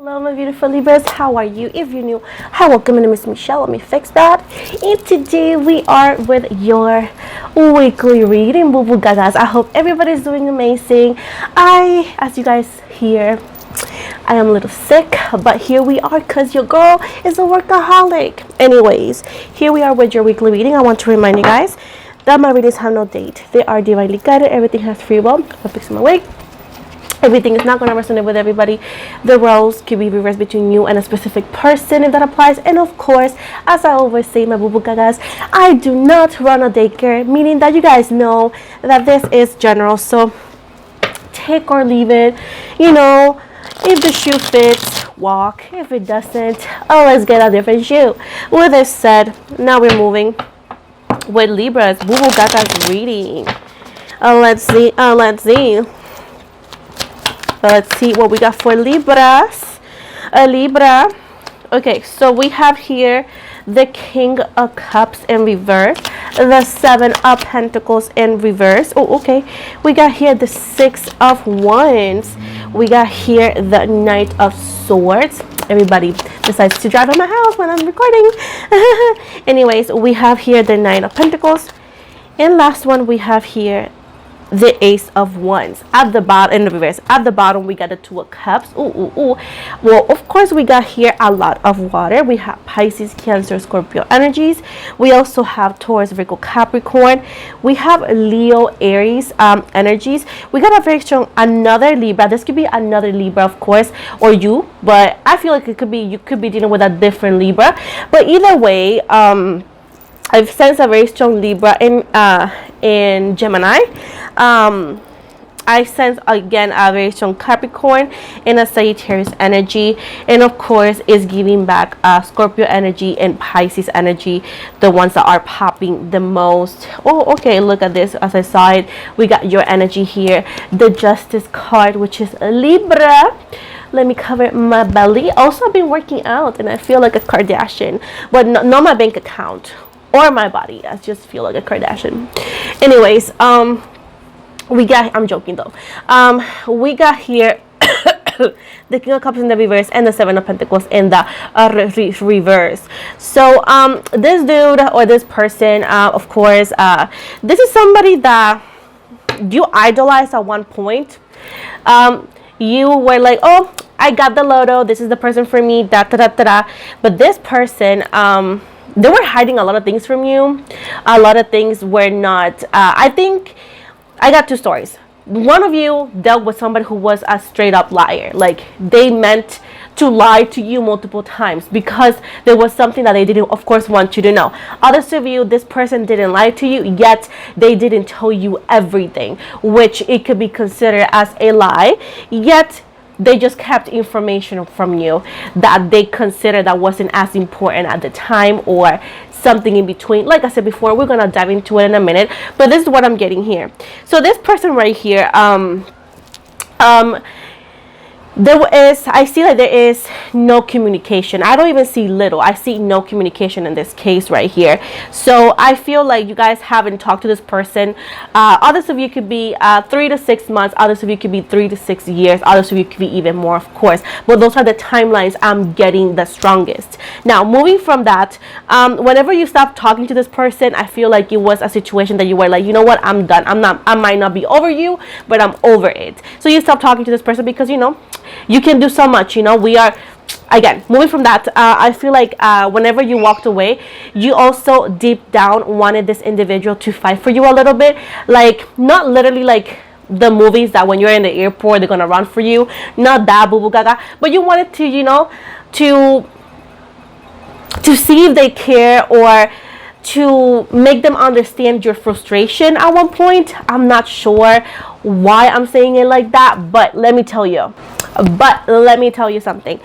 Hello my beautiful Libras, how are you? If you're new, hi, welcome. My name is Michelle. Let me fix that. And today we are with your weekly reading, boo boo gagas. I hope everybody's doing amazing. As you guys hear, I am a little sick, but here we are because your girl is a workaholic. Anyways, here we are with your weekly reading. I want to remind you guys that my readings have no date. They are divinely guided. Everything has free will. I'm fixing my wig. Everything is not going to resonate with everybody. The roles can be reversed between you and a specific person if that applies. And of course, as I always say, my boo-boo gagas, I do not run a daycare, meaning that you guys know that this is general. So take or leave it. You know, if the shoe fits, walk. If it doesn't, oh, let's get a different shoe. With this said, now we're moving with Libra's boo-boo gagas reading. Let's see what we got for Libras. Libra. Okay, so we have here the King of Cups in reverse, the Seven of Pentacles in reverse. Oh, okay. We got here the Six of Wands. We got here the Knight of Swords. Everybody decides to drive at my house when I'm recording. Anyways, we have here the Nine of Pentacles. And last one, we have here the Ace of Wands at the bottom in the reverse. At the bottom we got the Two of Cups. Well, of course we got here a lot of water. We have Pisces, Cancer, Scorpio energies. We also have Taurus, Virgo, Capricorn. We have Leo, Aries energies. We got a very strong another Libra. This could be another Libra, of course, or you, but I feel like it could be, you could be dealing with a different Libra. But either way, I've sensed a very strong Libra in Gemini. I sense again a very strong Capricorn and a Sagittarius energy, and of course is giving back Scorpio energy and Pisces energy, the ones that are popping the most. Oh, okay, look at this. As I saw it, we got your energy here, the Justice card, which is Libra. Let me cover my belly. Also, I've been working out and I feel like a Kardashian, but not my bank account or my body. I just feel like a Kardashian. Anyways, we got, I'm joking though. We got here the King of Cups in the reverse and the Seven of Pentacles in the reverse. So this dude or this person, of course, this is somebody that you idolized at one point. You were like, oh, I got the lotto, this is the person for me, da da da da da. But this person, they were hiding a lot of things from you. A lot of things were not, I think, I got two stories. One of you dealt with somebody who was a straight up liar. Like, they meant to lie to you multiple times because there was something that they didn't, of course, want you to know. Others of you, this person didn't lie to you, yet they didn't tell you everything, which it could be considered as a lie, yet they just kept information from you that they considered that wasn't as important at the time, or something in between. Like I said before, we're gonna dive into it in a minute, but this is what I'm getting here. So this person right here, I see that there is no communication. I don't even see little. I see no communication in this case right here. So I feel like you guys haven't talked to this person. Others of you could be 3 to 6 months. Others of you could be 3 to 6 years. Others of you could be even more, of course. But those are the timelines I'm getting the strongest. Now, moving from that, whenever you stop talking to this person, I feel like it was a situation that you were like, you know what, I'm done. I might not be over you, but I'm over it. So you stop talking to this person because, you know, you can do so much. You know, we are, again, moving from that, I feel like whenever you walked away, you also deep down wanted this individual to fight for you a little bit. Like, not literally like the movies that when you're in the airport they're gonna run for you, not that boo boo gaga, but you wanted to, you know, to see if they care, or to make them understand your frustration at one point. I'm not sure why I'm saying it like that, but let me tell you something.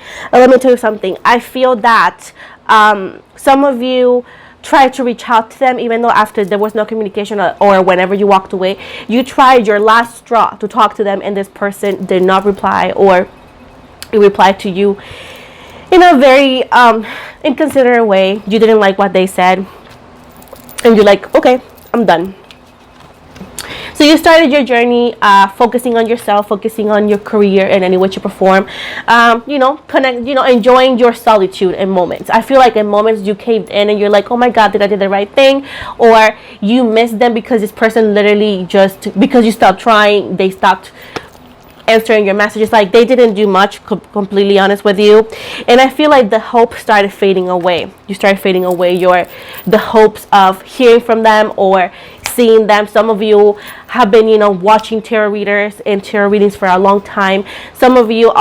I feel that some of you tried to reach out to them, even though after there was no communication, or whenever you walked away, you tried your last straw to talk to them, and this person did not reply, or it replied to you in a very inconsiderate way. You didn't like what they said, and you're like, okay, I'm done. So you started your journey focusing on yourself, focusing on your career and any way you perform, enjoying your solitude in moments. I feel like in moments you caved in and you're like, oh my God, did I do the right thing? Or you missed them because this person literally just, because you stopped trying, they stopped answering your messages. Like they didn't do much, completely honest with you. And I feel like the hope started fading away. You started fading away the hopes of hearing from them or seeing them. Some of you have been, watching tarot readers and tarot readings for a long time. Some of you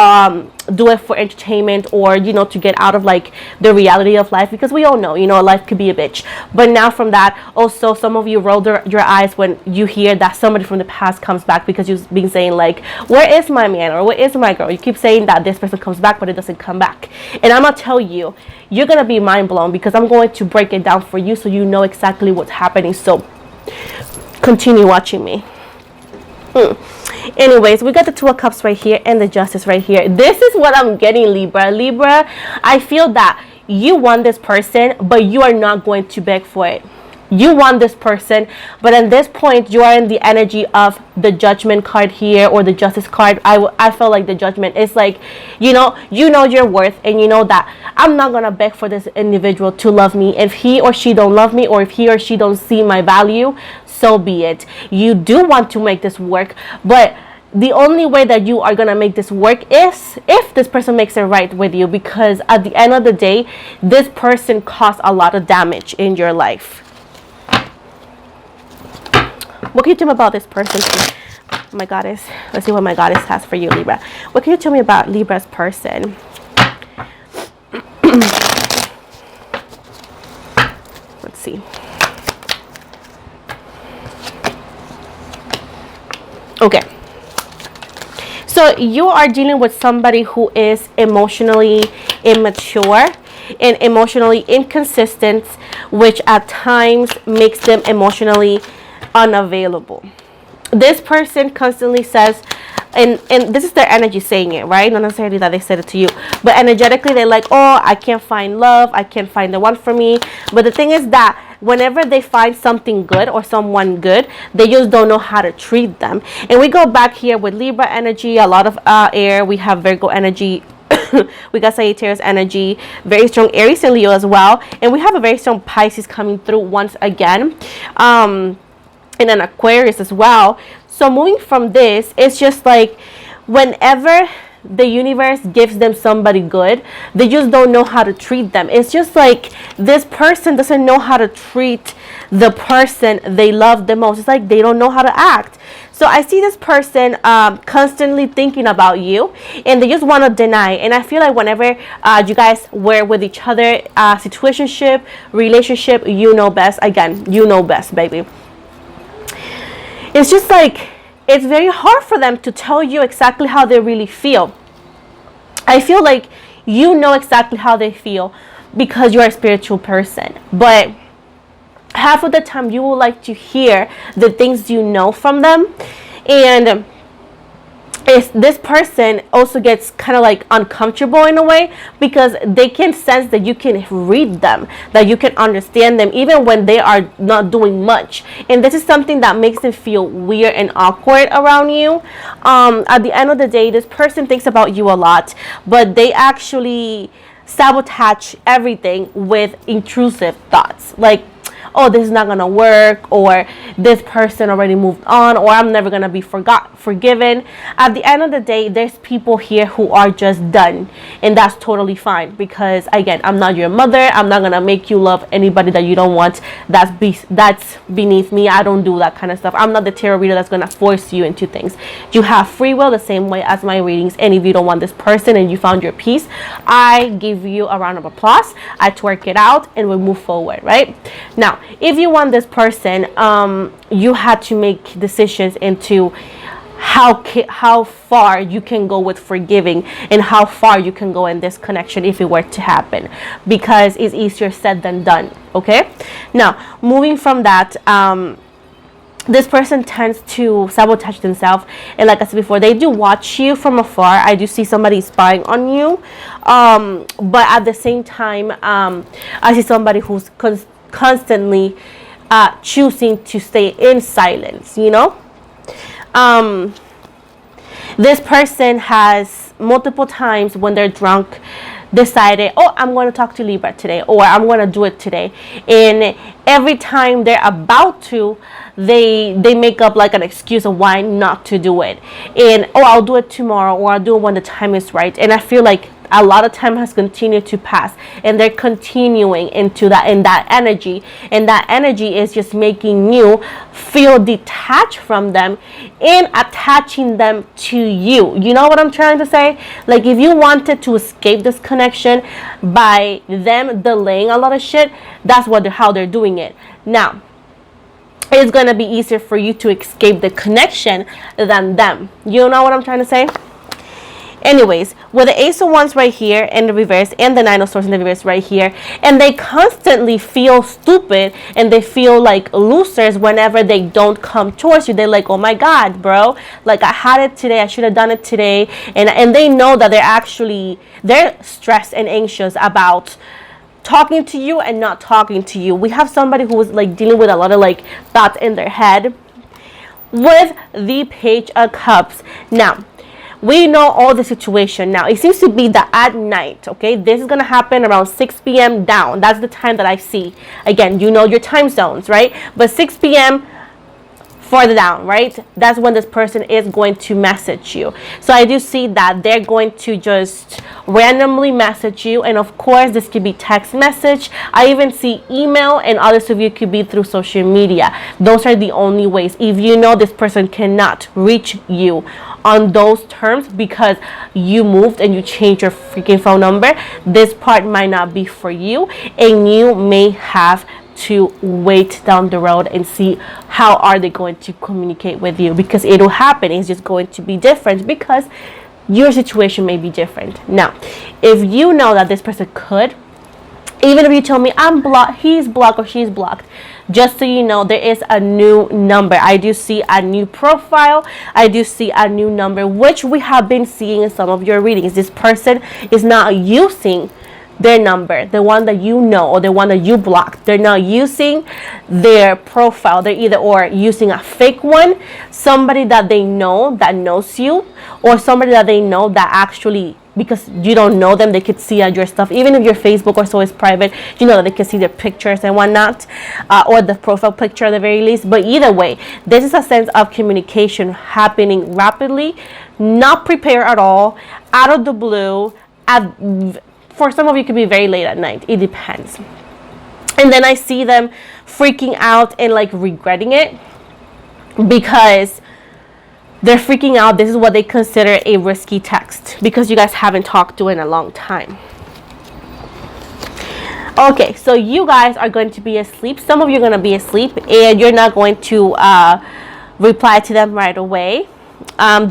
do it for entertainment or, to get out of like the reality of life, because we all know, life could be a bitch. But now from that, also some of you roll your eyes when you hear that somebody from the past comes back, because you've been saying like, where is my man or where is my girl? You keep saying that this person comes back, but it doesn't come back. And I'm gonna tell you, you're gonna be mind blown, because I'm going to break it down for you so you know exactly what's happening. So continue watching me. Anyways, we got the Two of Cups right here and the Justice right here. This is what I'm getting, Libra. I feel that you want this person, but you are not going to beg for it. You want this person, but at this point you are in the energy of the Judgment card here, or the Justice card. I feel like the Judgment is like, you know your worth, and you know that I'm not gonna beg for this individual to love me. If he or she don't love me, or if he or she don't see my value, so be it. You do want to make this work, but the only way that you are gonna make this work is if this person makes it right with you, because at the end of the day, this person caused a lot of damage in your life. What can you tell me about this person, my goddess? Let's see what my goddess has for you, Libra. What can you tell me about Libra's person? Let's see. Okay. So you are dealing with somebody who is emotionally immature and emotionally inconsistent, which at times makes them emotionally unavailable. This person constantly says, and this is their energy saying it, right? Not necessarily that they said it to you, but energetically they're like, oh, I can't find love, I can't find the one for me. But the thing is that whenever they find something good or someone good, they just don't know how to treat them. And we go back here with Libra energy, a lot of air. We have Virgo energy. We got Sagittarius energy, very strong Aries and Leo as well. And we have a very strong Pisces coming through once again. And an Aquarius as well. So moving from this, it's just like whenever the universe gives them somebody good, they just don't know how to treat them. It's just like this person doesn't know how to treat the person they love the most. It's like they don't know how to act. So I see this person constantly thinking about you, and they just want to deny. And I feel like whenever you guys were with each other, situationship, relationship, you know best. Again, you know best, baby. It's just like, it's very hard for them to tell you exactly how they really feel. I feel like you know exactly how they feel because you're a spiritual person. But half of the time you would like to hear the things you know from them. And this person also gets kind of like uncomfortable in a way, because they can sense that you can read them, that you can understand them even when they are not doing much. And this is something that makes them feel weird and awkward around you. At the end of the day, this person thinks about you a lot, but they actually sabotage everything with intrusive thoughts, like, oh, this is not gonna work, or this person already moved on, or I'm never gonna be forgiven. At the end of the day, there's people here who are just done, and that's totally fine, because again, I'm not your mother. I'm not gonna make you love anybody that you don't want. That's beneath me. I don't do that kind of stuff. I'm not the tarot reader that's gonna force you into things. You have free will the same way as my readings, and if you don't want this person and you found your peace, I give you a round of applause. I twerk it out and we move forward, right? Now, if you want this person, you had to make decisions into how far you can go with forgiving and how far you can go in this connection if it were to happen, because it's easier said than done. Okay, now moving from that, this person tends to sabotage themselves, and like I said before, they do watch you from afar. I do see somebody spying on you, but at the same time, I see somebody who's constantly choosing to stay in silence, you know. This person has multiple times when they're drunk decided, oh, I'm going to talk to Libra today, or I'm going to do it today. And every time they're about to, they make up like an excuse of why not to do it. And, oh, I'll do it tomorrow, or I'll do it when the time is right. And I feel like a lot of time has continued to pass, and they're continuing into that, in that energy, and that energy is just making you feel detached from them and attaching them to you. You know what I'm trying to say? Like, if you wanted to escape this connection by them delaying a lot of shit, that's how they're doing it. Now, it's gonna be easier for you to escape the connection than them. You know what I'm trying to say? Anyways, with the Ace of Wands right here in the reverse and the Nine of Swords in the reverse right here, and they constantly feel stupid and they feel like losers whenever they don't come towards you. They're like, oh my God, bro, like I had it today, I should have done it today. And they know that they're stressed and anxious about talking to you and not talking to you. We have somebody who is like dealing with a lot of like thoughts in their head with the Page of Cups. Now, we know all the situation. Now, it seems to be that at night, okay, this is going to happen around 6 p.m. down. That's the time that I see. Again, you know your time zones, right? But 6 p.m. further down, right? That's when this person is going to message you. So I do see that they're going to just randomly message you. And of course, this could be text message. I even see email, and others of you could be through social media. Those are the only ways. If you know this person cannot reach you on those terms because you moved and you changed your freaking phone number, this part might not be for you, and you may have to wait down the road and see how are they going to communicate with you, because it'll happen. It's just going to be different because your situation may be different. Now, if you know that this person could, even if you tell me I'm blocked, he's blocked, or she's blocked, just so you know, there is a new number. I do see a new profile. I do see a new number, which we have been seeing in some of your readings. This person is not using their number, the one that you know, or the one that you blocked. They're not using their profile. They're either or using a fake one, somebody that they know that knows you, or somebody that they know that actually, because you don't know them, they could see your stuff. Even if your Facebook or so is private, you know that they can see their pictures and whatnot, or the profile picture at the very least. But either way, this is a sense of communication happening rapidly, not prepared at all, out of the blue. For some of you, it could be very late at night. It depends. And then I see them freaking out and like regretting it, because they're freaking out. This is what they consider a risky text, because you guys haven't talked to in a long time. Okay, so you guys are going to be asleep. Some of you are going to be asleep, and you're not going to reply to them right away.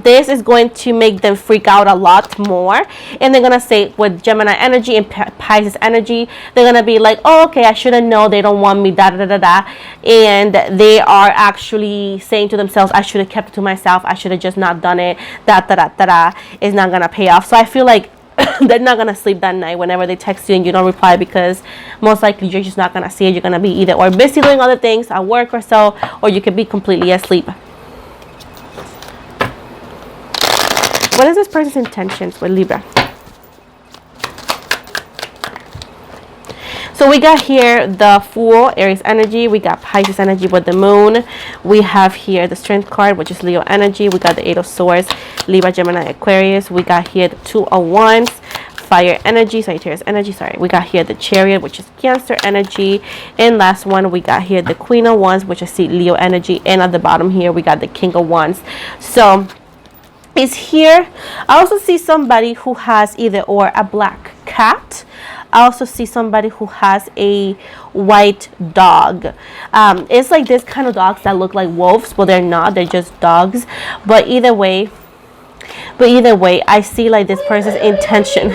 This is going to make them freak out a lot more, and they're gonna say, with Gemini energy and Pisces energy, they're gonna be like, oh, okay, I should have known they don't want me, da da da da, and they are actually saying to themselves, I should have kept it to myself, I should have just not done it, da da da da da. Is not gonna pay off. So I feel like they're not gonna sleep that night whenever they text you and you don't reply, because most likely you're just not gonna see it. You're gonna be either or busy doing other things at work or so, or you could be completely asleep. What is this person's intentions with Libra? So we got here the Fool, Aries energy. We got Pisces energy with the Moon. We have here the Strength card, which is Leo energy. We got the Eight of Swords, Libra, Gemini, Aquarius. We got here the Two of Wands, Fire energy, Sagittarius energy. Sorry, we got here the Chariot, which is Cancer energy. And last one, we got here the Queen of Wands, which is Leo energy. And at the bottom here, we got the King of Wands. So is here. I also see somebody who has either or a black cat. I also see somebody who has a white dog. It's like this kind of dogs that look like wolves, but they're not. They're just dogs. But either way, I see like this person's intention.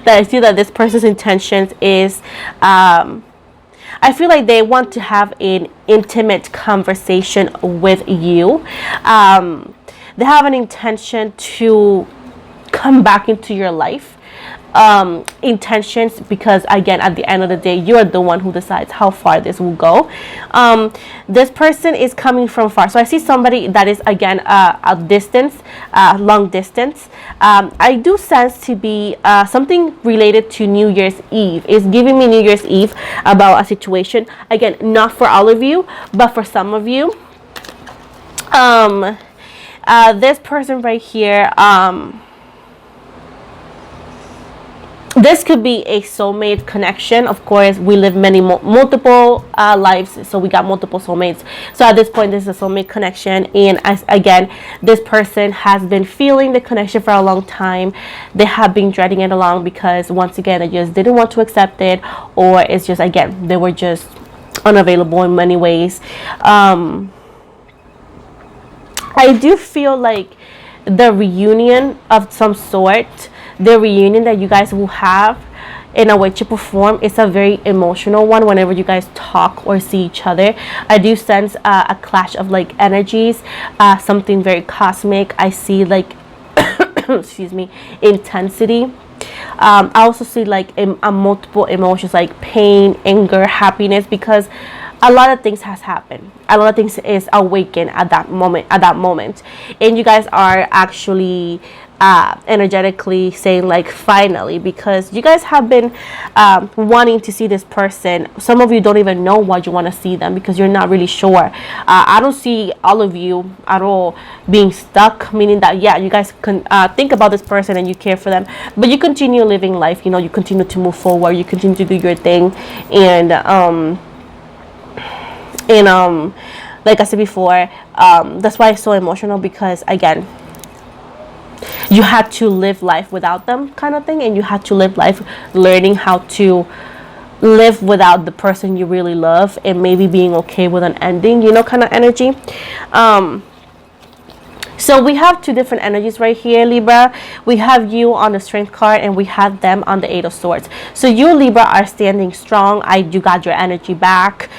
This person's intentions is, I feel like they want to have an intimate conversation with you. They have an intention to come back into your life. intentions, because again, at the end of the day, you're the one who decides how far this will go. This person is coming from far, so I see somebody that is again a distance, long distance. I do sense to be something related to New Year's Eve. It's giving me New Year's Eve about a situation, again, not for all of you, but for some of you. This person right here, this could be a soulmate connection. Of course, we live many multiple lives, so we got multiple soulmates. So at this point, this is a soulmate connection, and again, this person has been feeling the connection for a long time. They have been dreading it along because, once again, they just didn't want to accept it, or it's just, again, they were just unavailable in many ways. I do feel like the reunion of some sort, the reunion that you guys will have in a way, shape, or form, is a very emotional one. Whenever you guys talk or see each other, I do sense a clash of like energies, something very cosmic. I see like excuse me, intensity. I also see like a multiple emotions like pain, anger, happiness, because a lot of things has happened. A lot of things is awakened at that moment. And you guys are actually energetically saying like finally, because you guys have been wanting to see this person. Some of you don't even know why you want to see them because you're not really sure. I don't see all of you at all being stuck, meaning that, yeah, you guys can think about this person and you care for them, but you continue living life. You know, you continue to move forward, you continue to do your thing, and like I said before, that's why it's so emotional, because again, you had to live life without them, kind of thing, and you had to live life learning how to live without the person you really love, and maybe being okay with an ending, you know, kind of energy. So we have two different energies right here, Libra. We have you on the Strength card, and we have them on the Eight of Swords. So you, Libra, are standing strong. You got your energy back.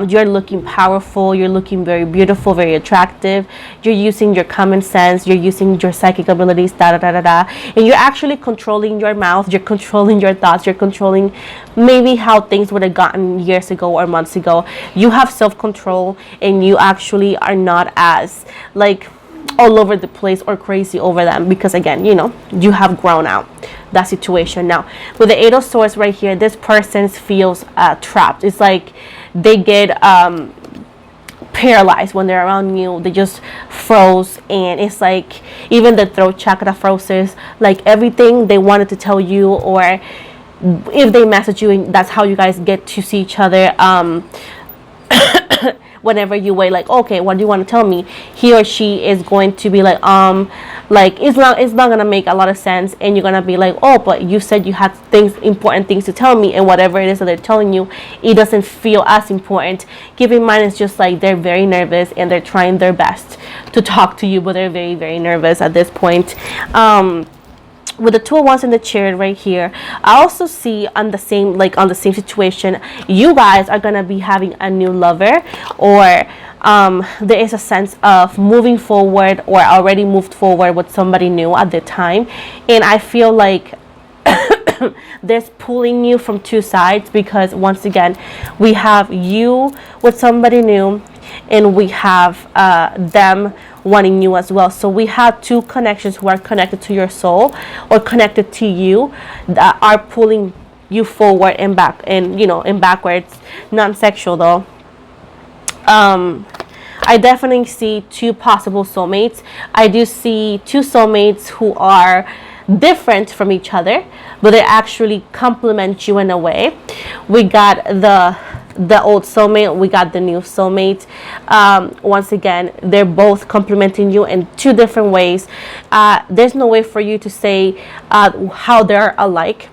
You're looking powerful. You're looking very beautiful, very attractive. You're using your common sense. You're using your psychic abilities, and you're actually controlling your mouth. You're controlling your thoughts. You're controlling maybe how things would have gotten years ago or months ago. You have self-control, and you actually are not as like all over the place or crazy over them, because again, you know, you have grown out that situation. Now with the Eight of Swords right here, this person feels trapped. It's like they get paralyzed when they're around you. They just froze, and it's like even the throat chakra froze. Like everything they wanted to tell you, or if they message you, and that's how you guys get to see each other, whenever you wait, like, okay, what do you want to tell me? He or she is going to be like it's not gonna make a lot of sense, and you're gonna be like, oh, but you said you had important things to tell me, and whatever it is that they're telling you, it doesn't feel as important. Keep in mind, it's just like they're very nervous, and they're trying their best to talk to you, but they're very, very nervous at this point. With the Two of Wands in the Chariot right here, I also see on the same situation, you guys are gonna be having a new lover, or there is a sense of moving forward, or already moved forward with somebody new at the time. And I feel like there's pulling you from two sides, because once again, we have you with somebody new, and we have them wanting you as well. So we have two connections who are connected to your soul, or connected to you, that are pulling you forward and back, and you know, and backwards. Non-sexual though. I definitely see two possible soulmates. I do see two soulmates who are different from each other, but they actually complement you in a way. We got the old soulmate, we got the new soulmate. Once again, they're both complementing you in two different ways. There's no way for you to say how they're alike,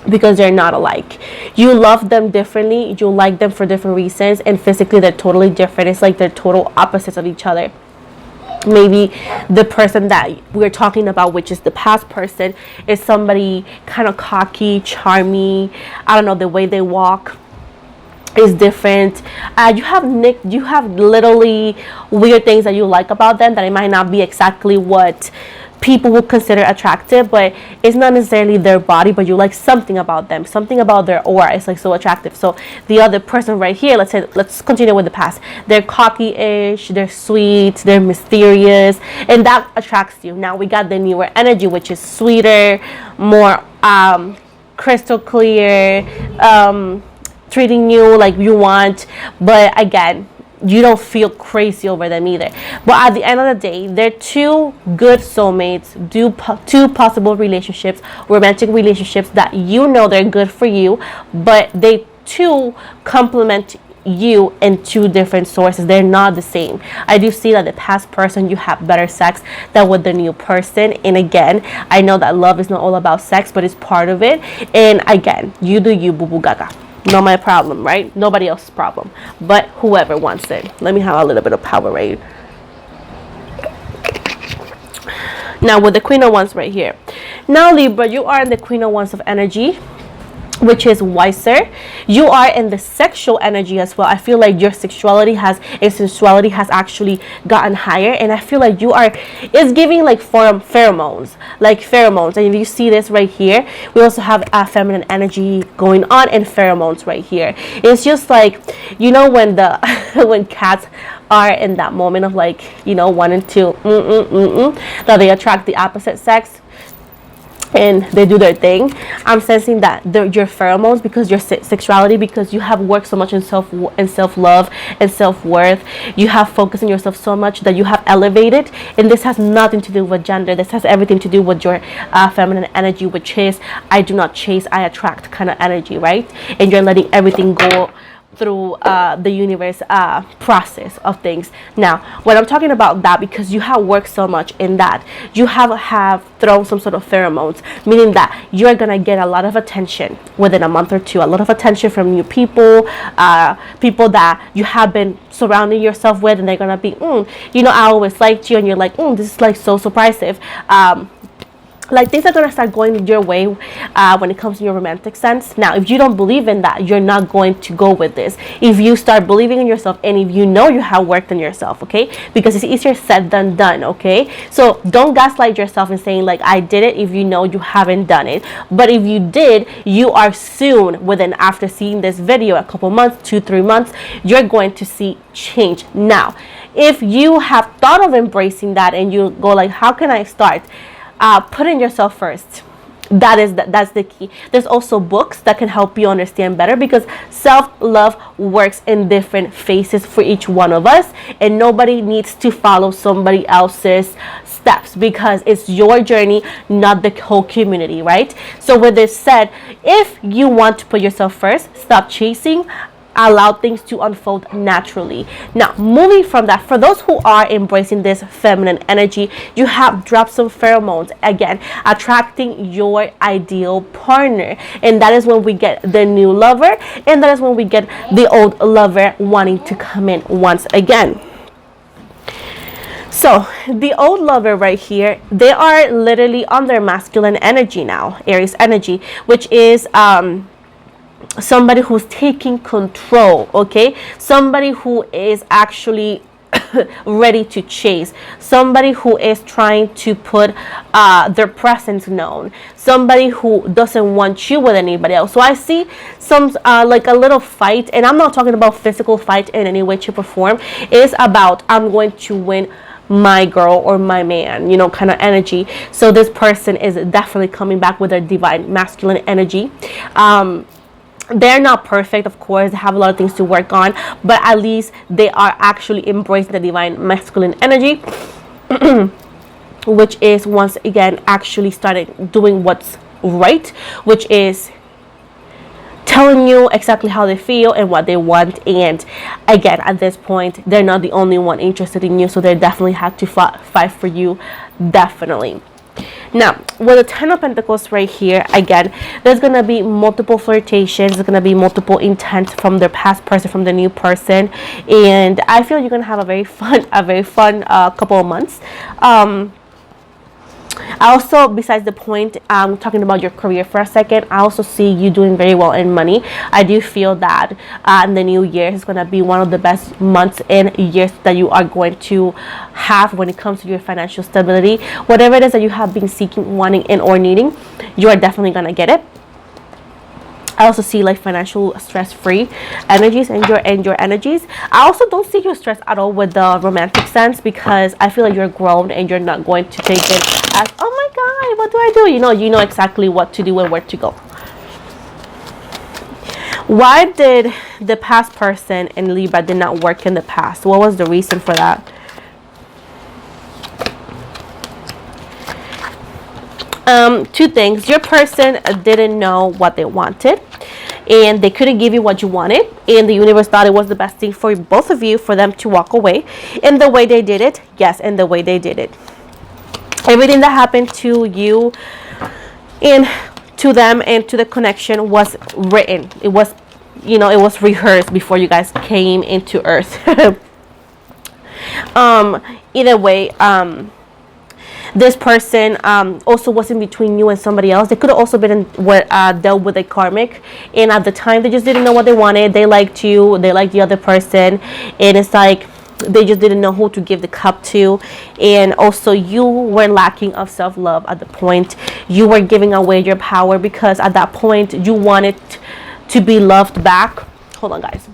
because they're not alike. You love them differently, you like them for different reasons, and physically they're totally different. It's like they're total opposites of each other. Maybe the person that we're talking about, which is the past person, is somebody kind of cocky, charming. I don't know, the way they walk is different. You have literally weird things that you like about them, that it might not be exactly what people would consider attractive, but it's not necessarily their body, but you like something about them, something about their aura is like so attractive. So the other person right here, let's continue with the past. They're cocky-ish, they're sweet, they're mysterious, and that attracts you. Now we got the newer energy, which is sweeter, more crystal clear, treating you like you want, but again, you don't feel crazy over them either. But at the end of the day, they're two good soulmates, two possible relationships, romantic relationships that you know they're good for you, but they too complement you in two different sources. They're not the same. I do see that the past person, you have better sex than with the new person. And again, I know that love is not all about sex, but it's part of it. And again, you do you, boo boo gaga. Not my problem, right? Nobody else's problem, but whoever wants it. Let me have a little bit of power, right? Now with the Queen of Wands right here. Now Libra, you are in the Queen of Wands of energy, which is wiser. You are in the sexual energy as well. I feel like your sexuality and sensuality has actually gotten higher, and I feel like it's giving like pheromones. And if you see this right here, we also have a feminine energy going on and pheromones right here. It's just like, you know, when when cats are in that moment of like, you know, wanting to that they attract the opposite sex and they do their thing. I'm sensing that your pheromones, because your sexuality, because you have worked so much in self-love and self-worth, you have focused on yourself so much that you have elevated, and this has nothing to do with gender. This has everything to do with your feminine energy, which is I do not chase, I attract kind of energy, right? And you're letting everything go through the universe process of things. Now when I'm talking about that, because you have worked so much in that, you have thrown some sort of pheromones, meaning that you're gonna get a lot of attention within a month or two, a lot of attention from new people, people that you have been surrounding yourself with, and they're gonna be you know, I always liked you, and you're like, this is like so surprising. Like things are going to start going your way when it comes to your romantic sense. Now, if you don't believe in that, you're not going to go with this. If you start believing in yourself, and if you know you have worked on yourself, okay? Because it's easier said than done, okay? So don't gaslight yourself and saying like, I did it, if you know you haven't done it. But if you did, you are soon, after seeing this video, a couple months, 2-3 months, you're going to see change. Now, if you have thought of embracing that and you go like, how can I start? Putting yourself first. That's the key. There's also books that can help you understand better, because self-love works in different phases for each one of us, and nobody needs to follow somebody else's steps, because it's your journey, not the whole community, right? So with this said, if you want to put yourself first, stop chasing, allow things to unfold naturally. Now, moving from that, for those who are embracing this feminine energy, you have dropped some pheromones, again attracting your ideal partner, and that is when we get the new lover, and that is when we get the old lover wanting to come in once again. So the old lover right here, they are literally on their masculine energy now, Aries energy, which is somebody who's taking control, okay? Somebody who is actually ready to chase, somebody who is trying to put their presence known, somebody who doesn't want you with anybody else. So I see some like a little fight, and I'm not talking about physical fight in any way, shape, or form. It's about I'm going to win my girl or my man, you know, kind of energy. So this person is definitely coming back with their divine masculine energy. They're not perfect, of course, they have a lot of things to work on, but at least they are actually embracing the divine masculine energy, which is once again actually starting doing what's right, which is telling you exactly how they feel and what they want. And again, at this point, they're not the only one interested in you, so they definitely have to fight for you, definitely. Now, with the Ten of Pentacles right here, again, there's going to be multiple flirtations. There's going to be multiple intent from their past person, from the new person. And I feel you're going to have a very fun couple of months. I also, besides the point, talking about your career for a second, I also see you doing very well in money. I do feel that in the new year is going to be one of the best months and years that you are going to have when it comes to your financial stability. Whatever it is that you have been seeking, wanting, and or needing, you are definitely going to get it. I also see like financial stress-free energies and your energies. I also don't see you stressed at all with the romantic sense, because I feel like you're grown and you're not going to take it as, oh my god, what do I do? You know exactly what to do and where to go. Why did the past person in Libra did not work in the past? What was the reason for that? Two things. Your person didn't know what they wanted, and they couldn't give you what you wanted, and the universe thought it was the best thing for both of you for them to walk away. And the way they did it, yes, and the way they did it, everything that happened to you and to them and to the connection was written. It was, it was rehearsed before you guys came into earth. Either way, this person also wasn't between you and somebody else. They could have also been dealt with a karmic, and at the time they just didn't know what they wanted. They liked you, they liked the other person, and it's like they just didn't know who to give the cup to. And also you were lacking of self-love at the point. You were giving away your power, because at that point you wanted to be loved back. Hold on, guys.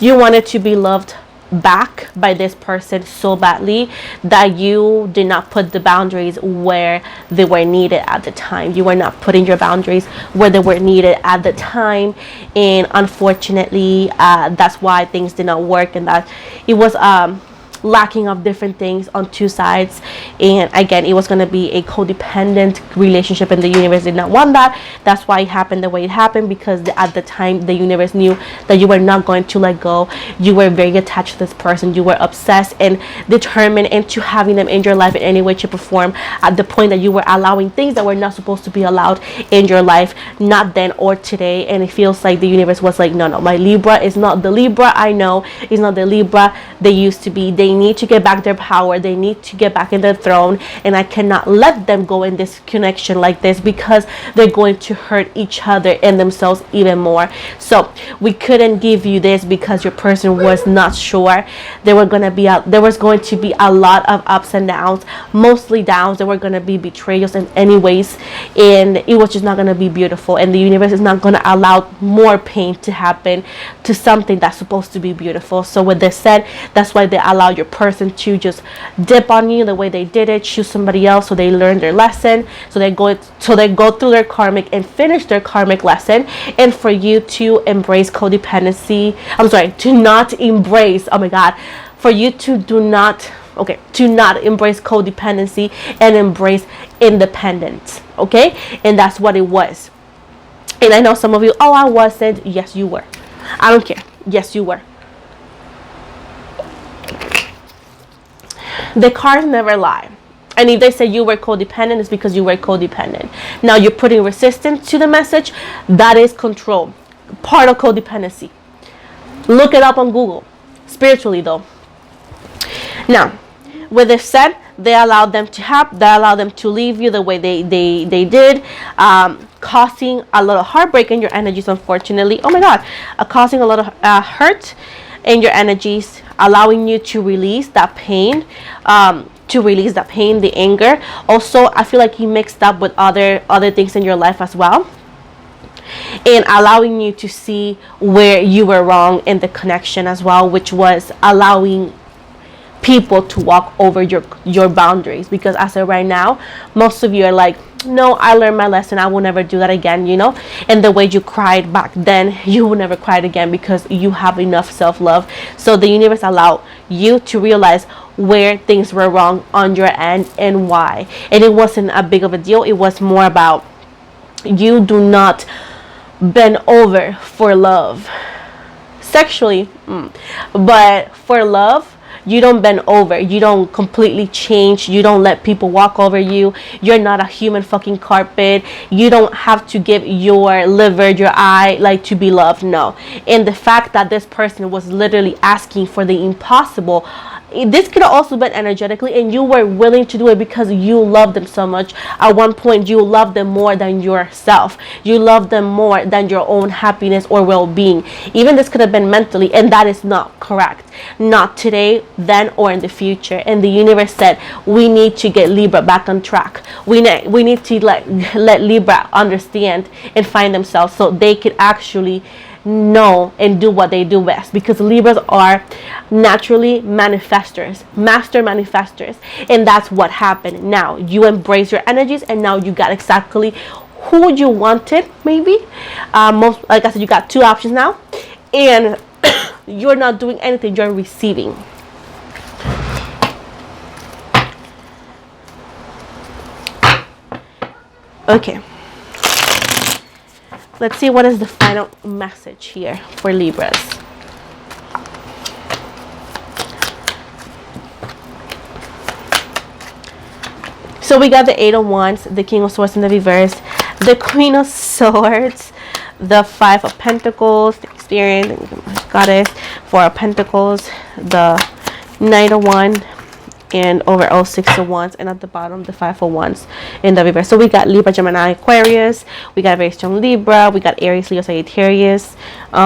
You wanted to be loved back by this person so badly that you did not put the boundaries where they were needed at the time. You were not putting your boundaries where they were needed at the time, and unfortunately that's why things did not work, and that it was lacking of different things on two sides. And again, it was going to be a codependent relationship, and the universe did not want that. That's why it happened the way it happened, because at the time the universe knew that you were not going to let go. You were very attached to this person. You were obsessed and determined into having them in your life in any way, shape, or form, at the point that you were allowing things that were not supposed to be allowed in your life, not then or today. And it feels like the universe was like, no, my Libra is not the Libra I know. It's not the Libra they used to be. They need to get back their power. They need to get back in their throne, and I cannot let them go in this connection like this, because they're going to hurt each other and themselves even more. So we couldn't give you this because your person was not sure. There was going to be a lot of ups and downs, mostly downs. There were going to be betrayals in any ways, and it was just not going to be beautiful. And the universe is not going to allow more pain to happen to something that's supposed to be beautiful. So with this said, that's why they allow your person to just dip on you the way they did it, choose somebody else, so they learn their lesson, so they go through their karmic and finish their karmic lesson. And for you to embrace codependency, to not embrace, oh my god, for you to not embrace codependency and embrace independence. Okay, and that's what it was. And I know some of you, oh, I wasn't. Yes, you were. I don't care. Yes, you were. The cards never lie. And if they say you were codependent, it's because you were codependent. Now you're putting resistance to the message. That is control. Part of codependency. Look it up on Google. Spiritually though. Now, with this said, they allowed them to leave you the way they did, causing a lot of heartbreak in your energies, unfortunately. Oh my god. Causing a lot of hurt in your energies, allowing you to release that pain, the anger. Also, I feel like you mixed up with other things in your life as well, and allowing you to see where you were wrong in the connection as well, which was allowing people to walk over your boundaries. Because as of right now, most of you are like, no, I learned my lesson, I will never do that again, and the way you cried back then, you will never cry again, because you have enough self-love. So the universe allowed you to realize where things were wrong on your end and why. And it wasn't a big of a deal. It was more about, you do not bend over for love sexually, but for love, you don't bend over. You don't completely change. You don't let people walk over you. You're not a human fucking carpet. You don't have to give your liver, your eye, like, to be loved. No. And the fact that this person was literally asking for the impossible this could have also been energetically, and you were willing to do it because you love them so much. At one point, you love them more than yourself. You love them more than your own happiness or well-being. Even this could have been mentally, and that is not correct. Not today, then, or in the future. And the universe said, we need to get Libra back on track. We need to let Libra understand and find themselves, so they could actually know and do what they do best, because Libras are naturally manifestors, master manifestors, and that's what happened. Now you embrace your energies, and now you got exactly who you wanted. Maybe most, like I said, you got two options now, and you're not doing anything, you're receiving. Okay, let's see what is the final message here for Libras. So we got the Eight of Wands, the King of Swords in the reverse, the Queen of Swords, the Five of Pentacles, the Experience, Goddess, Four of Pentacles, the Knight of Wands, and overall Six of Wands, and at the bottom the Five of Wands in the reverse. So we got Libra, Gemini, Aquarius, we got a very strong Libra, we got Aries, Leo, Sagittarius, we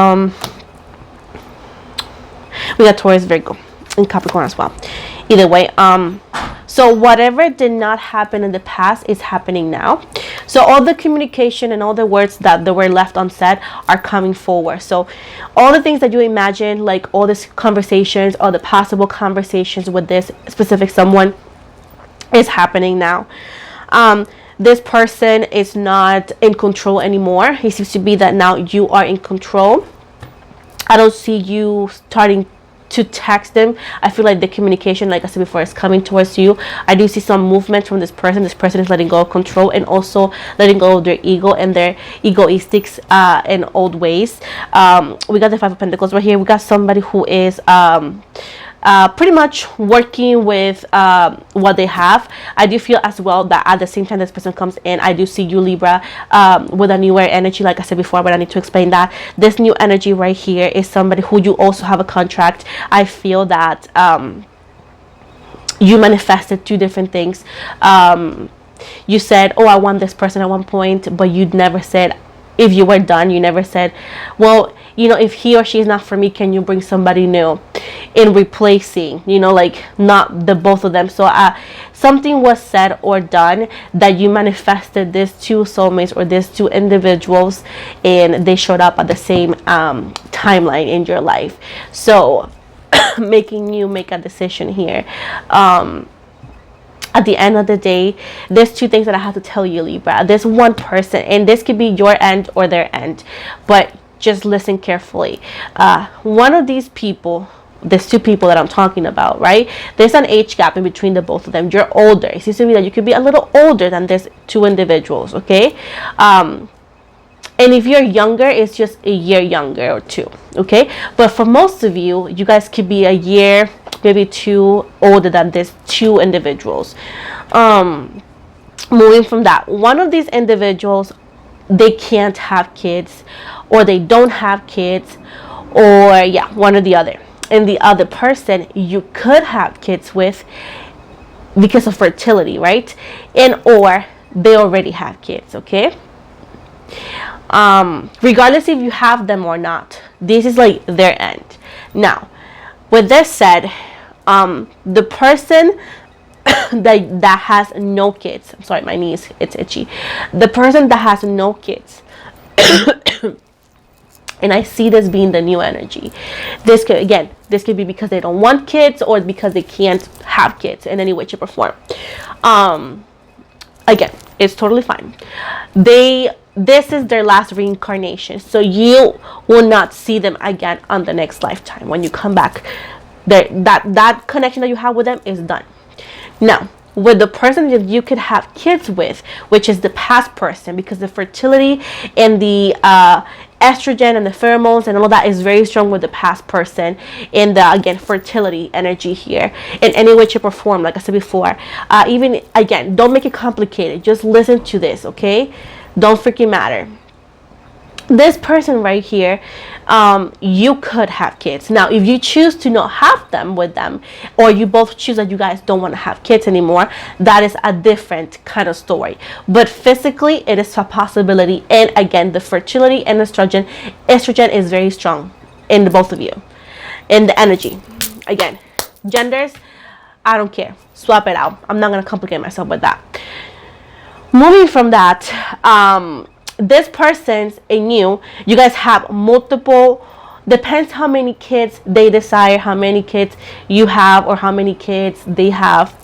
got Taurus, Virgo, and Capricorn as well. Either way, so whatever did not happen in the past is happening now. So all the communication and all the words that were left unsaid are coming forward. So all the things that you imagine, like all these conversations, all the possible conversations with this specific someone, is happening now. This person is not in control anymore. It seems to be that now you are in control. I don't see you starting to text them. I feel like the communication, like I said before, is coming towards you. I do see some movement from this person. This person is letting go of control and also letting go of their ego and their egoistics and old ways. We got the Five of Pentacles right here. We got somebody who is pretty much working with what they have. I do feel as well that at the same time this person comes in, I do see you, Libra, with a newer energy, like I said before, but I need to explain that. This new energy right here is somebody who you also have a contract. I feel that you manifested two different things. You said, oh, I want this person at one point, but you never said, if you were done, you never said, well, you know, if he or she is not for me, can you bring somebody new in replacing, you know, like not the both of them. So something was said or done that you manifested these two soulmates or these two individuals, and they showed up at the same timeline in your life. So making you make a decision here. At the end of the day, there's two things that I have to tell you, Libra. There's one person, and this could be your end or their end, but just listen carefully. One of these people, there's two people that I'm talking about, right? There's an age gap in between the both of them. You're older. It seems to me that you could be a little older than these two individuals, okay? And if you're younger, it's just a year younger or two, okay? But for most of you, you guys could be a year, maybe two older than these two individuals. Moving from that, one of these individuals, they can't have kids, or they don't have kids, or yeah, one or the other. And the other person you could have kids with because of fertility, right? And or they already have kids, okay? Regardless if you have them or not, this is like their end. Now, with this said, the person that has no kids, I'm sorry, my knee is, it's itchy. The person that has no kids, and I see this being the new energy. This could, again, this could be because they don't want kids, or because they can't have kids in any way, shape, or form. Again, it's totally fine. This is their last reincarnation, so you will not see them again on the next lifetime. When you come back, that connection that you have with them is done. Now, with the person that you could have kids with, which is the past person, because the fertility and the estrogen and the pheromones and all that is very strong with the past person, in the, again, fertility energy here in any way, shape, or form. Like I said before, even, again, don't make it complicated, just listen to this, okay? Don't freaking matter. This person right here, you could have kids. Now, if you choose to not have them with them, or you both choose that you guys don't want to have kids anymore, that is a different kind of story. But physically, it is a possibility. And again, the fertility and estrogen is very strong in the both of you, in the energy. Again, genders, I don't care. Swap it out. I'm not going to complicate myself with that. Moving from that, this person's and you guys have multiple, depends how many kids they desire, how many kids you have, or how many kids they have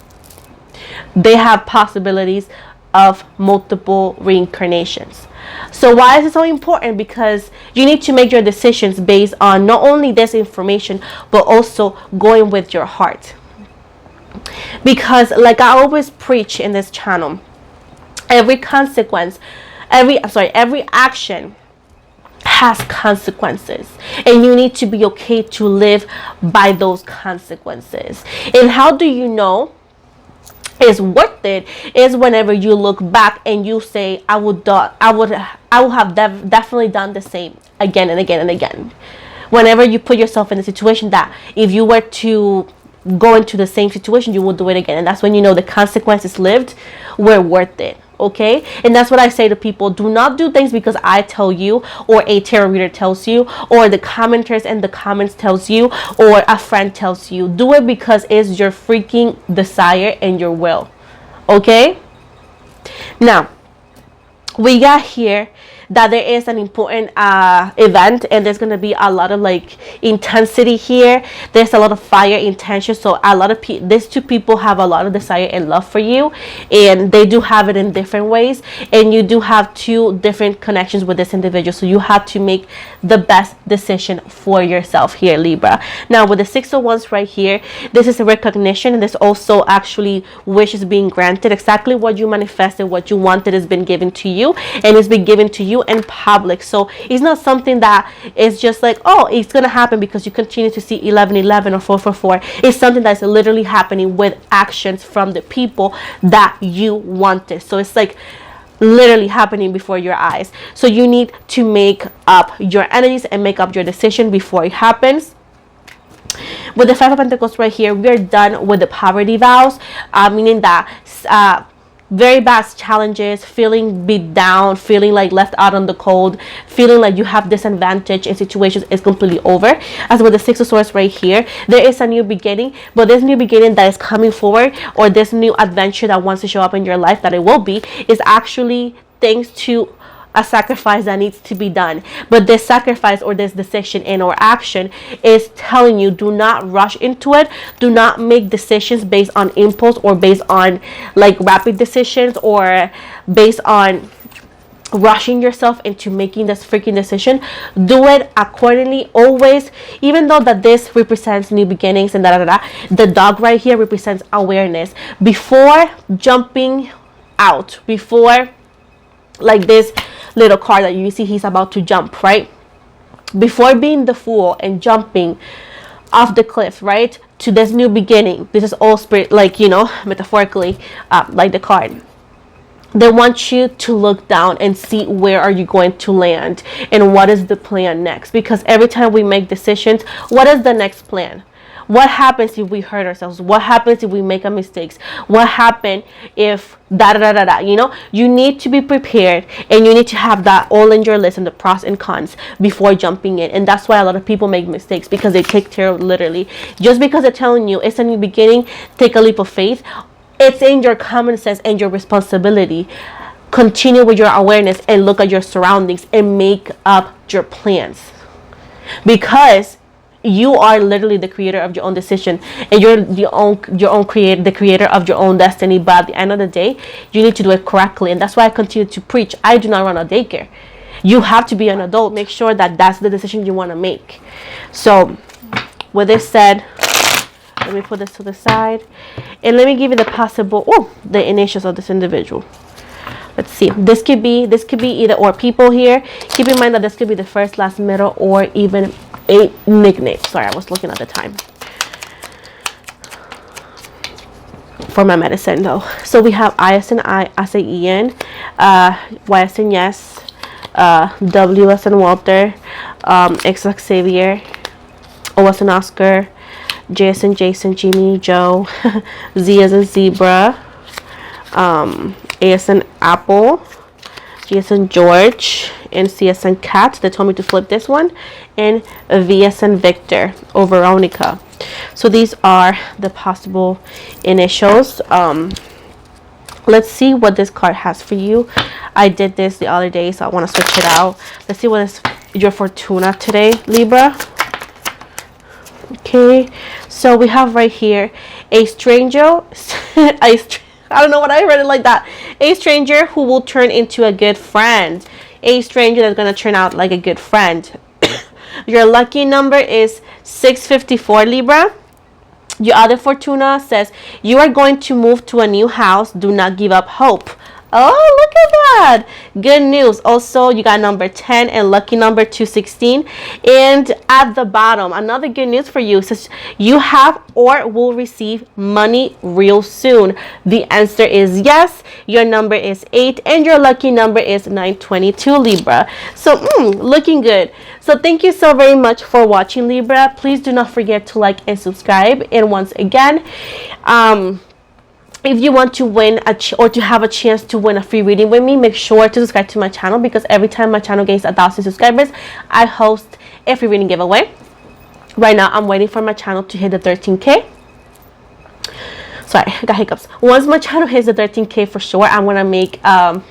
possibilities of multiple reincarnations. So why is it so important? Because you need to make your decisions based on not only this information, but also going with your heart. Because like I always preach in this channel, every action has consequences, and you need to be okay to live by those consequences. And how do you know it's worth it? Is whenever you look back and you say, I would have definitely done the same again and again and again. Whenever you put yourself in a situation that if you were to go into the same situation, you will do it again. And that's when you know the consequences lived were worth it. Okay? And that's what I say to people. Do not do things because I tell you, or a tarot reader tells you, or the commenters in the comments tells you, or a friend tells you. Do it because it's your freaking desire and your will. Okay? Now, we got here that there is an important event, and there's going to be a lot of like intensity here. There's a lot of fire intention. So a lot of these two people have a lot of desire and love for you, and they do have it in different ways, and you do have two different connections with this individual. So you have to make the best decision for yourself here, Libra. Now with the 6 of Wands right here, this is a recognition, and this also actually wishes being granted. Exactly what you manifested, what you wanted, has been given to you, and it's been given to you in public. So it's not something that is just like, oh, it's gonna happen because you continue to see 1111 or 444. It's something that's literally happening with actions from the people that you wanted. So it's like literally happening before your eyes. So you need to make up your energies and make up your decision before it happens. With the 5 of Pentacles right here, we are done with the poverty vows, meaning that very bad challenges, feeling beat down, feeling like left out on the cold, feeling like you have disadvantage in situations is completely over. As with the 6 of Swords right here, there is a new beginning, but this new beginning that is coming forward, or this new adventure that wants to show up in your life, that it will be, is actually thanks to a sacrifice that needs to be done. But this sacrifice or this decision and or action is telling you, do not rush into it. Do not make decisions based on impulse, or based on like rapid decisions, or based on rushing yourself into making this freaking decision. Do it accordingly always, even though that this represents new beginnings and the dog right here represents awareness. Before jumping out, before like this little card that you see, he's about to jump, right? Before being the fool and jumping off the cliff, right, to this new beginning, this is all spirit, like, you know, metaphorically, like the card, they want you to look down and see where are you going to land and what is the plan next. Because every time we make decisions, what is the next plan? What happens if we hurt ourselves? What happens if we make a mistake? What happens if you know, you need to be prepared, and you need to have that all in your list and the pros and cons before jumping in. And that's why a lot of people make mistakes, because they take tarot literally. Just because they're telling you it's a new beginning, take a leap of faith. It's in your common sense and your responsibility. Continue with your awareness and look at your surroundings and make up your plans, because you are literally the creator of your own decision, and you're the creator of your own destiny. But at the end of the day, you need to do it correctly. And that's why I continue to preach. I do not run a daycare. You have to be an adult. Make sure that that's the decision you want to make. So with this said, let me put this to the side, and let me give you the initials of this individual. Let's see. This could be either or people here. Keep in mind that this could be the first, last, middle, or even a nickname. Sorry, I was looking at the time for my medicine though. So we have I as in I, S A E N, Y as in yes, W as in Walter, X Xavier, O as in Oscar, J as in Jason, Jimmy, Joe, Z as in Zebra, A as in Apple, G as in George, and C as in Cat. They told me to flip this one, and V as in Victor or Veronica. So these are the possible initials. Let's see what this card has for you. I did this the other day, so I want to switch it out. Let's see what is your fortuna today, Libra. Okay, so we have right here a stranger. I don't know what I read it like that. A stranger who will turn into a good friend. A stranger that's going to turn out like a good friend. Your lucky number is 654, Libra. Your other fortuna says you are going to move to a new house. Do not give up hope. Oh, look at that. Good news. Also, you got number 10 and lucky number 216. And at the bottom, another good news for you says you have or will receive money real soon. The answer is yes. Your number is 8 and your lucky number is 922, Libra. So, looking good. So thank you so very much for watching, Libra. Please do not forget to like and subscribe. And once again, if you want to win or to have a chance to win a free reading with me, make sure to subscribe to my channel, because every time my channel gains 1,000 subscribers, I host a free reading giveaway. Right now, I'm waiting for my channel to hit the 13K. Sorry, I got hiccups. Once my channel hits the 13K for sure, I'm going to make a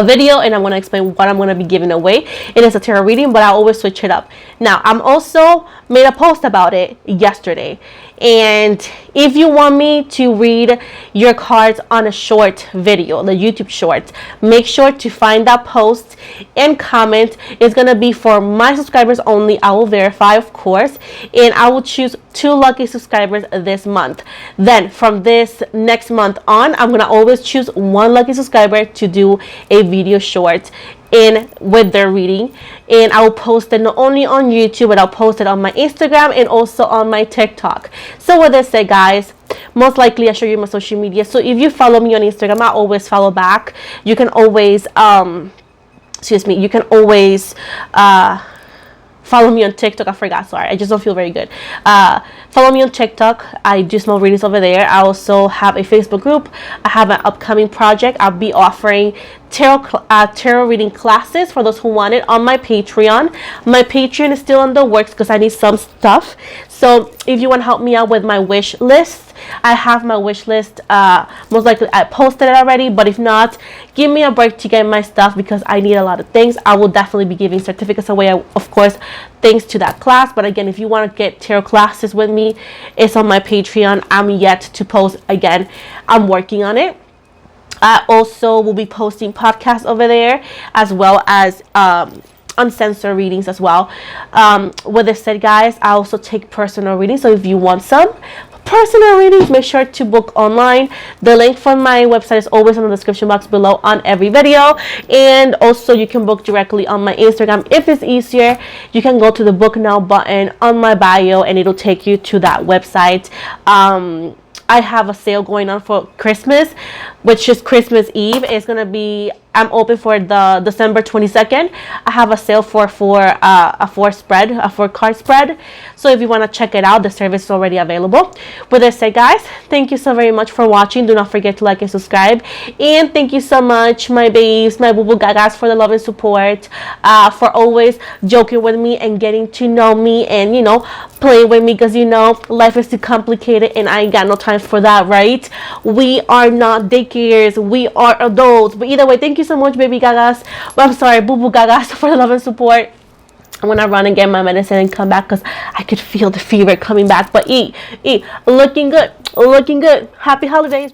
video and I'm going to explain what I'm going to be giving away. It is a tarot reading, but I always switch it up. Now, I'm also made a post about it yesterday. And if you want me to read your cards on a short video, the YouTube short, make sure to find that post and comment. It's going to be for my subscribers only. I will verify, of course, and I will choose 2 lucky subscribers this month. Then from this next month on, I'm going to always choose 1 lucky subscriber to do a video short in with their reading, and I will post it not only on YouTube, but I'll post it on my Instagram and also on my TikTok. So with this said, guys, most likely I show you my social media. So if you follow me on Instagram, I always follow back. You can always you can always follow me on TikTok. I forgot, sorry, I just don't feel very good. Follow me on TikTok. I do small readings over there. I also have a Facebook group. I have an upcoming project. I'll be offering tarot reading classes for those who want it on my Patreon. My Patreon is still in the works because I need some stuff. So if you want to help me out with my wish list, I have my wish list. Most likely I posted it already, but if not, give me a break to get my stuff because I need a lot of things. I will definitely be giving certificates away, of course, thanks to that class. But again, if you want to get tarot classes with me, it's on my Patreon. I'm yet to post. Again, I'm working on it. I also will be posting podcasts over there, as well as uncensored readings as well. With this said, guys, I also take personal readings. So if you want some personal readings, make sure to book online. The link for my website is always in the description box below on every video. And also you can book directly on my Instagram. If it's easier, you can go to the book now button on my bio and it'll take you to that website. I have a sale going on for Christmas, which is Christmas Eve. It's gonna be, I'm open for the December 22nd. I have a sale for a 4-card spread. So if you want to check it out, the service is already available. With that said, guys, thank you so very much for watching. Do not forget to like and subscribe. And thank you so much, my babes, my boo-boo gagas, for the love and support, for always joking with me and getting to know me and, you know, playing with me, because, you know, life is too complicated and I ain't got no time for that, right? We are not daycares, we are adults. But either way, thank you so much, baby gagas. Well, I'm sorry, boo-boo gagas, for the love and support. I'm gonna run and get my medicine and come back because I could feel the fever coming back. But eat, looking good, looking good. Happy holidays.